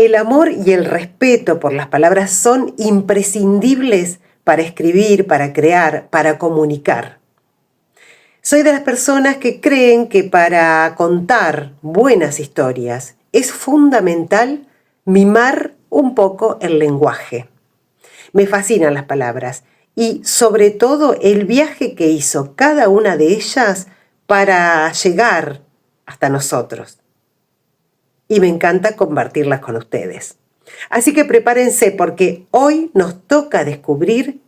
el amor y el respeto por las palabras son imprescindibles para escribir, para crear, para comunicar. Soy de las personas que creen que para contar buenas historias es fundamental mimar un poco el lenguaje. Me fascinan las palabras y sobre todo el viaje que hizo cada una de ellas para llegar hasta nosotros. Y me encanta compartirlas con ustedes. Así que prepárense porque hoy nos toca descubrir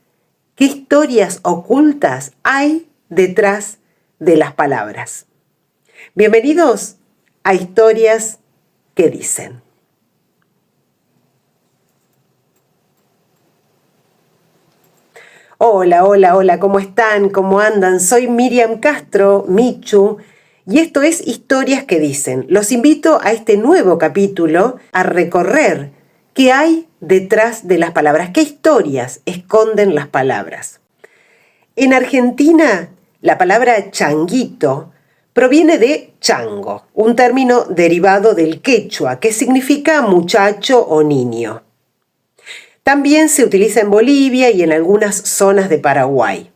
qué historias ocultas hay detrás de las palabras. Bienvenidos a Historias que Dicen. Hola, ¿cómo están? ¿Cómo andan? Soy Miriam Castro, Michu, y esto es Historias que Dicen. Los invito a este nuevo capítulo a recorrer qué hay detrás de las palabras, qué historias esconden las palabras. En Argentina, la palabra changuito proviene de chango, un término derivado del quechua que significa muchacho o niño. También se utiliza en Bolivia y en algunas zonas de Paraguay.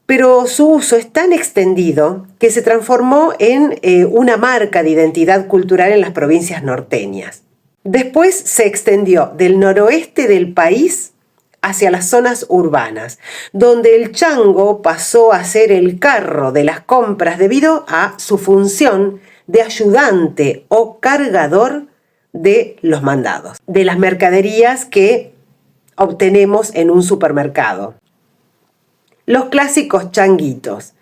Pero su uso es tan extendido que se transformó en una marca de identidad cultural en las provincias norteñas. Después se extendió del noroeste del país hacia las zonas urbanas, donde el chango pasó a ser el carro de las compras debido a su función de ayudante o cargador de los mandados, de las mercaderías que obtenemos en un supermercado. Los clásicos changuitos.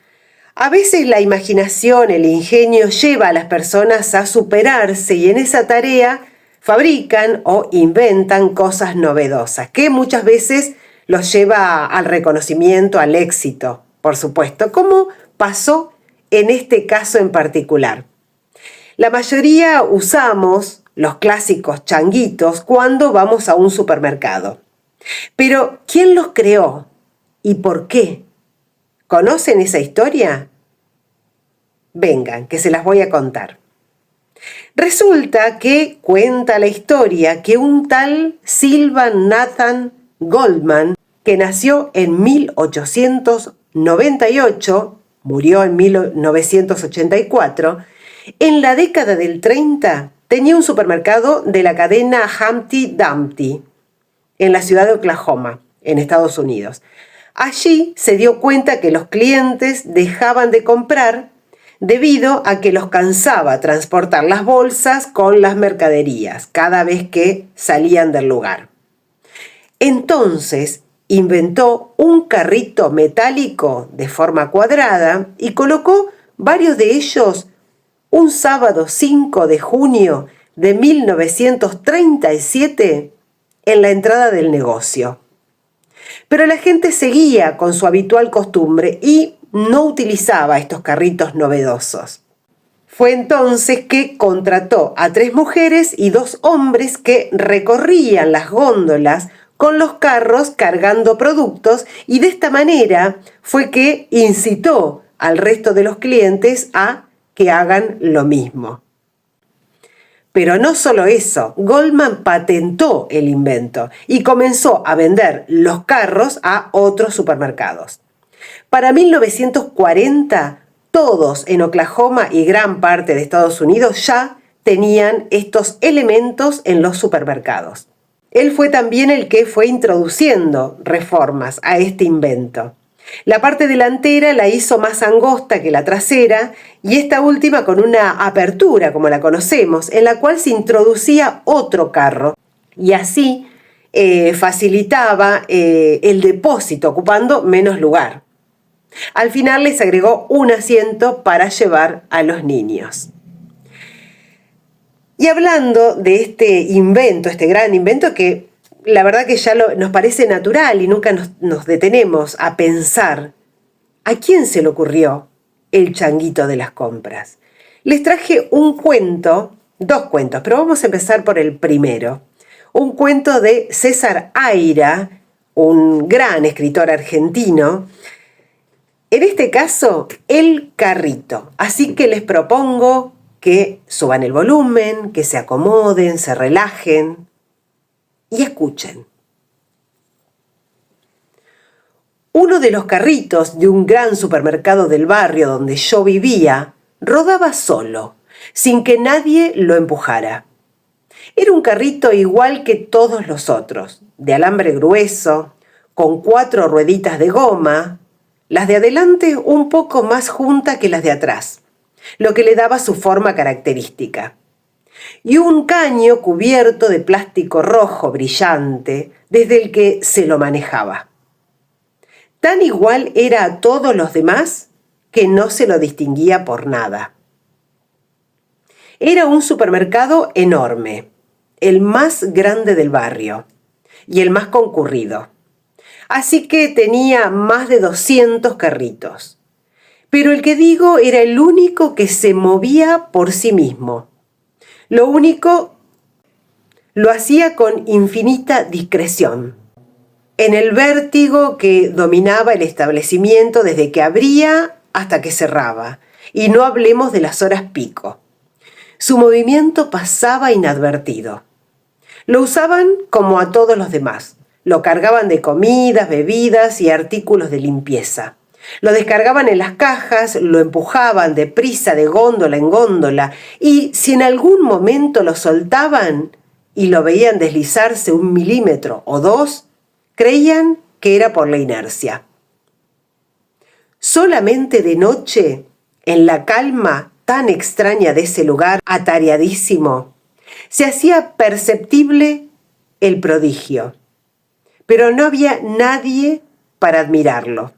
A veces la imaginación, el ingenio lleva a las personas a superarse y en esa tarea fabrican o inventan cosas novedosas, que muchas veces los lleva al reconocimiento, al éxito, por supuesto, como pasó en este caso en particular. La mayoría usamos los clásicos changuitos cuando vamos a un supermercado. Pero, ¿quién los creó y por qué? ¿Conocen esa historia? Vengan, que se las voy a contar. Resulta que cuenta la historia que un tal Sylvan Nathan Goldman, que nació en 1898, murió en 1984, en la década del 30 tenía un supermercado de la cadena Humpty Dumpty en la ciudad de Oklahoma, en Estados Unidos. Allí se dio cuenta que los clientes dejaban de comprar debido a que los cansaba transportar las bolsas con las mercaderías cada vez que salían del lugar. Entonces inventó un carrito metálico de forma cuadrada y colocó varios de ellos un sábado 5 de junio de 1937 en la entrada del negocio. Pero la gente seguía con su habitual costumbre y no utilizaba estos carritos novedosos. Fue entonces que contrató a 3 mujeres y 2 hombres que recorrían las góndolas con los carros cargando productos y de esta manera fue que incitó al resto de los clientes a que hagan lo mismo. Pero no solo eso, Goldman patentó el invento y comenzó a vender los carros a otros supermercados. Para 1940, todos en Oklahoma y gran parte de Estados Unidos ya tenían estos elementos en los supermercados. Él fue también el que fue introduciendo reformas a este invento. La parte delantera la hizo más angosta que la trasera y esta última con una apertura, como la conocemos, en la cual se introducía otro carro y así facilitaba el depósito, ocupando menos lugar. Al final les agregó un asiento para llevar a los niños. Y hablando de este invento, este gran invento que la verdad que ya nos parece natural y nunca nos detenemos a pensar, ¿a quién se le ocurrió el changuito de las compras? Les traje un cuento, 2 cuentos, pero vamos a empezar por el primero. Un cuento de César Aira, un gran escritor argentino. En este caso, El carrito. Así que les propongo que suban el volumen, que se acomoden, se relajen y escuchen. Uno de los carritos de un gran supermercado del barrio donde yo vivía rodaba solo, sin que nadie lo empujara. Era un carrito igual que todos los otros, de alambre grueso, con 4 rueditas de goma, las de adelante un poco más juntas que las de atrás, lo que le daba su forma característica. Y un caño cubierto de plástico rojo brillante desde el que se lo manejaba. Tan igual era a todos los demás que no se lo distinguía por nada. Era un supermercado enorme, el más grande del barrio y el más concurrido. Así que tenía más de 200 carritos. Pero el que digo era el único que se movía por sí mismo. Lo único, lo hacía con infinita discreción, en el vértigo que dominaba el establecimiento desde que abría hasta que cerraba, y no hablemos de las horas pico. Su movimiento pasaba inadvertido. Lo usaban como a todos los demás. Lo cargaban de comidas, bebidas y artículos de limpieza. Lo descargaban en las cajas, lo empujaban deprisa de góndola en góndola, y si en algún momento lo soltaban y lo veían deslizarse 1 milímetro o 2, creían que era por la inercia. Solamente de noche, en la calma tan extraña de ese lugar atareadísimo, se hacía perceptible el prodigio, pero no había nadie para admirarlo.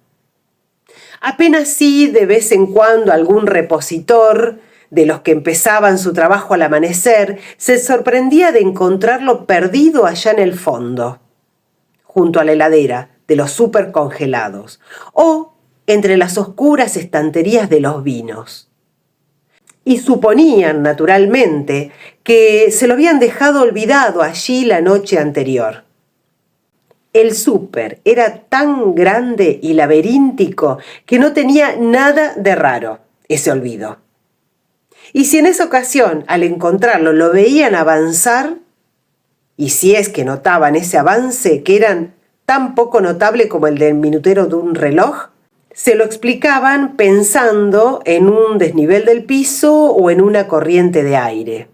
Apenas sí, de vez en cuando, algún repositor de los que empezaban su trabajo al amanecer se sorprendía de encontrarlo perdido allá en el fondo, junto a la heladera de los supercongelados, o entre las oscuras estanterías de los vinos. Y suponían, naturalmente, que se lo habían dejado olvidado allí la noche anterior. El súper era tan grande y laberíntico que no tenía nada de raro ese olvido. Y si en esa ocasión, al encontrarlo, lo veían avanzar, y si es que notaban ese avance, que era tan poco notable como el del minutero de un reloj, se lo explicaban pensando en un desnivel del piso o en una corriente de aire.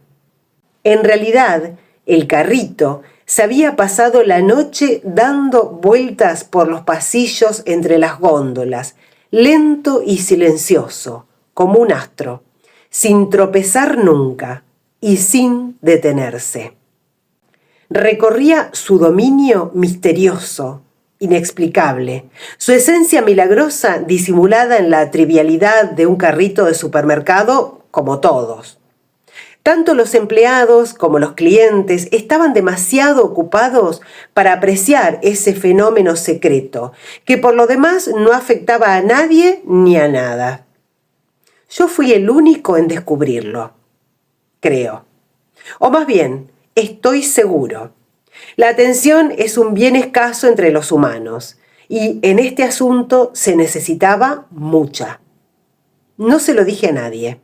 En realidad, el carrito se había pasado la noche dando vueltas por los pasillos entre las góndolas, lento y silencioso, como un astro, sin tropezar nunca y sin detenerse. Recorría su dominio misterioso, inexplicable, su esencia milagrosa disimulada en la trivialidad de un carrito de supermercado como todos. Tanto los empleados como los clientes estaban demasiado ocupados para apreciar ese fenómeno secreto, que por lo demás no afectaba a nadie ni a nada. Yo fui el único en descubrirlo, creo. O más bien, estoy seguro. La atención es un bien escaso entre los humanos, y en este asunto se necesitaba mucha. No se lo dije a nadie,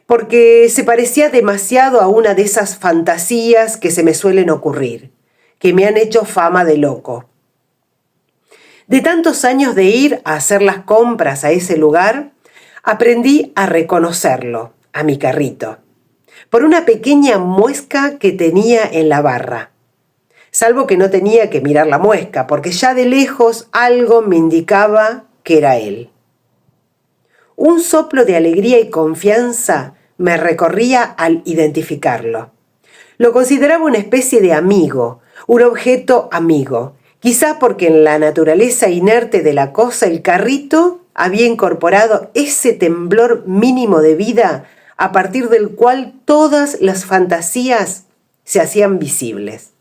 porque se parecía demasiado a una de esas fantasías que se me suelen ocurrir, que me han hecho fama de loco. De tantos años de ir a hacer las compras a ese lugar, aprendí a reconocerlo, a mi carrito, por una pequeña muesca que tenía en la barra. Salvo que no tenía que mirar la muesca, porque ya de lejos algo me indicaba que era él. Un soplo de alegría y confianza me recorría al identificarlo. Lo consideraba una especie de amigo, un objeto amigo, quizá porque en la naturaleza inerte de la cosa el carrito había incorporado ese temblor mínimo de vida a partir del cual todas las fantasías se hacían visibles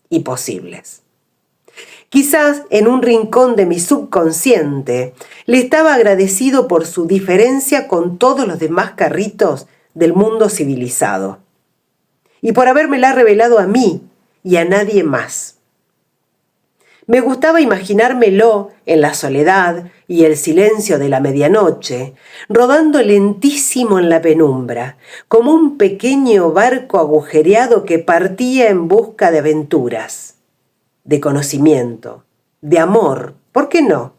y posibles. Quizás en un rincón de mi subconsciente le estaba agradecido por su diferencia con todos los demás carritos del mundo civilizado y por habérmela revelado a mí y a nadie más. Me gustaba imaginármelo en la soledad y el silencio de la medianoche, rodando lentísimo en la penumbra, como un pequeño barco agujereado que partía en busca de aventuras, de conocimiento, de amor, ¿por qué no?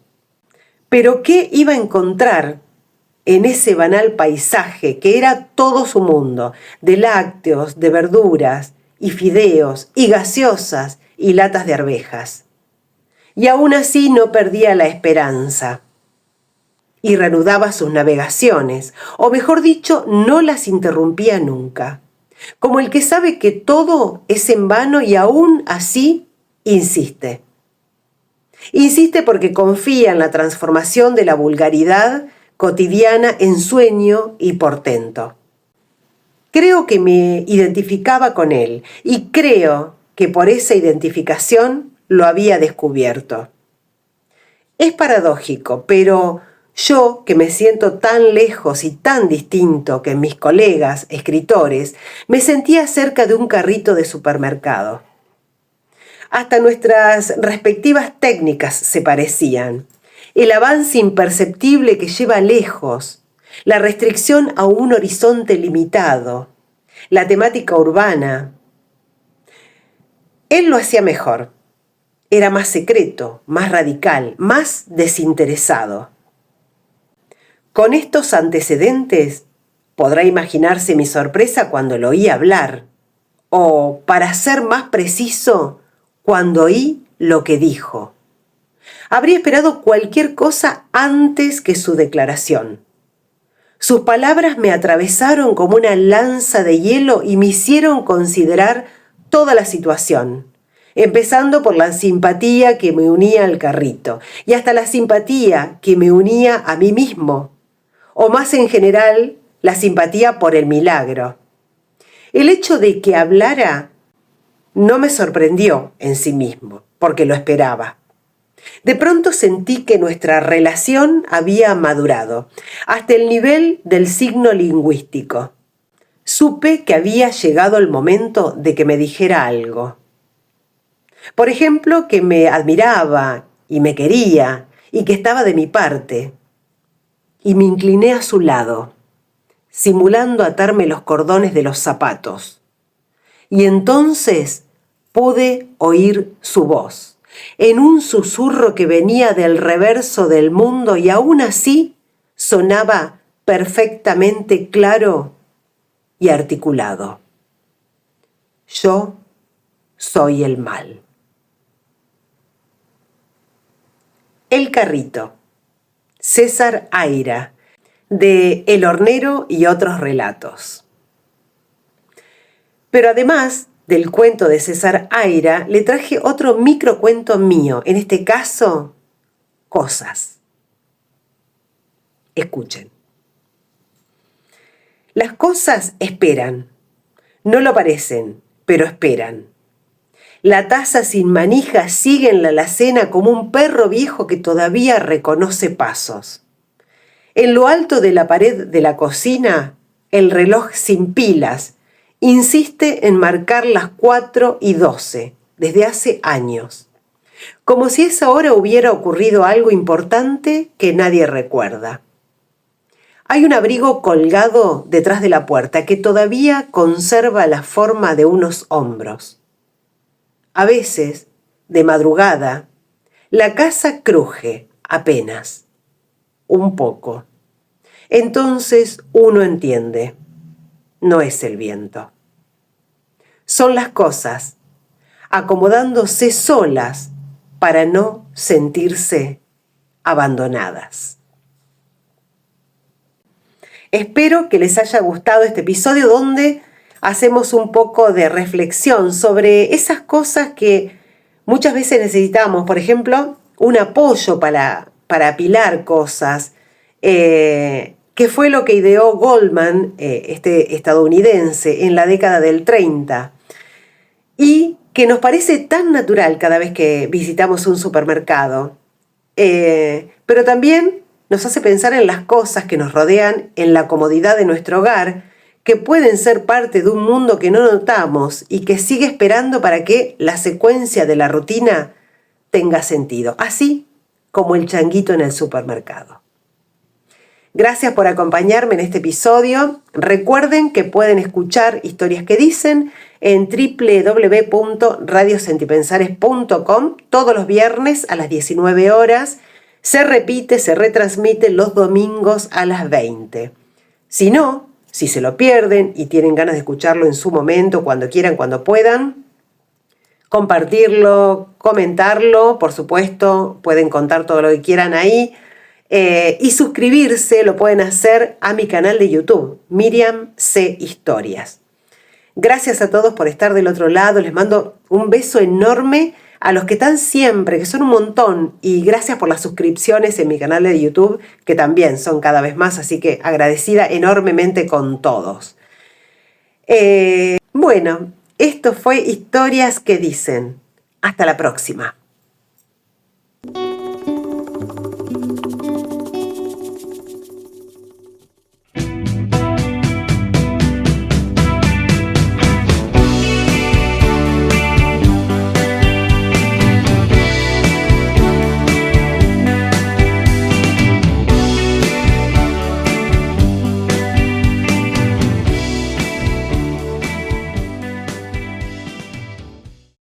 Pero ¿qué iba a encontrar en ese banal paisaje que era todo su mundo, de lácteos, de verduras, y fideos, y gaseosas, y latas de arvejas? Y aún así no perdía la esperanza y reanudaba sus navegaciones, o mejor dicho, no las interrumpía nunca, como el que sabe que todo es en vano y aún así insiste. Insiste porque confía en la transformación de la vulgaridad cotidiana en sueño y portento. Creo que me identificaba con él y creo que por esa identificación lo había descubierto. Es paradójico, pero yo, que me siento tan lejos y tan distinto que mis colegas escritores, me sentía cerca de un carrito de supermercado. Hasta nuestras respectivas técnicas se parecían. El avance imperceptible que lleva lejos, la restricción a un horizonte limitado, la temática urbana. Él lo hacía mejor. Era más secreto, más radical, más desinteresado. Con estos antecedentes, podrá imaginarse mi sorpresa cuando lo oí hablar, o, para ser más preciso, cuando oí lo que dijo. Habría esperado cualquier cosa antes que su declaración. Sus palabras me atravesaron como una lanza de hielo y me hicieron considerar toda la situación, empezando por la simpatía que me unía al carrito y hasta la simpatía que me unía a mí mismo, o más en general, la simpatía por el milagro. El hecho de que hablara no me sorprendió en sí mismo, porque lo esperaba. De pronto sentí que nuestra relación había madurado, hasta el nivel del signo lingüístico. Supe que había llegado el momento de que me dijera algo. Por ejemplo, que me admiraba y me quería y que estaba de mi parte. Y me incliné a su lado, simulando atarme los cordones de los zapatos. Y entonces pude oír su voz, en un susurro que venía del reverso del mundo y aún así sonaba perfectamente claro y articulado. Yo soy el mal. El carrito. César Aira, de El hornero y otros relatos. Pero además del cuento de César Aira, le traje otro microcuento mío, en este caso, Cosas. Escuchen. Las cosas esperan, no lo parecen, pero esperan. La taza sin manija sigue en la alacena como un perro viejo que todavía reconoce pasos. En lo alto de la pared de la cocina, el reloj sin pilas insiste en marcar las 4:12 desde hace años, como si a esa hora hubiera ocurrido algo importante que nadie recuerda. Hay un abrigo colgado detrás de la puerta que todavía conserva la forma de unos hombros. A veces, de madrugada, la casa cruje apenas, un poco. Entonces uno entiende, no es el viento. Son las cosas, acomodándose solas para no sentirse abandonadas. Espero que les haya gustado este episodio donde hacemos un poco de reflexión sobre esas cosas que muchas veces necesitamos. Por ejemplo, un apoyo para apilar cosas, que fue lo que ideó Goldman, este estadounidense, en la década del 30, y que nos parece tan natural cada vez que visitamos un supermercado, pero también nos hace pensar en las cosas que nos rodean en la comodidad de nuestro hogar, que pueden ser parte de un mundo que no notamos y que sigue esperando para que la secuencia de la rutina tenga sentido, así como el changuito en el supermercado. Gracias por acompañarme en este episodio. Recuerden que pueden escuchar Historias que Dicen en www.radiosentipensares.com todos los viernes a las 19 horas. Se repite, se retransmite los domingos a las 20. Si no, si se lo pierden y tienen ganas de escucharlo en su momento, cuando quieran, cuando puedan, compartirlo, comentarlo, por supuesto, pueden contar todo lo que quieran ahí. Y suscribirse lo pueden hacer a mi canal de YouTube, Miriam C. Historias. Gracias a todos por estar del otro lado, les mando un beso enorme a los que están siempre, que son un montón, y gracias por las suscripciones en mi canal de YouTube, que también son cada vez más, así que agradecida enormemente con todos. Bueno, esto fue Historias que Dicen. Hasta la próxima.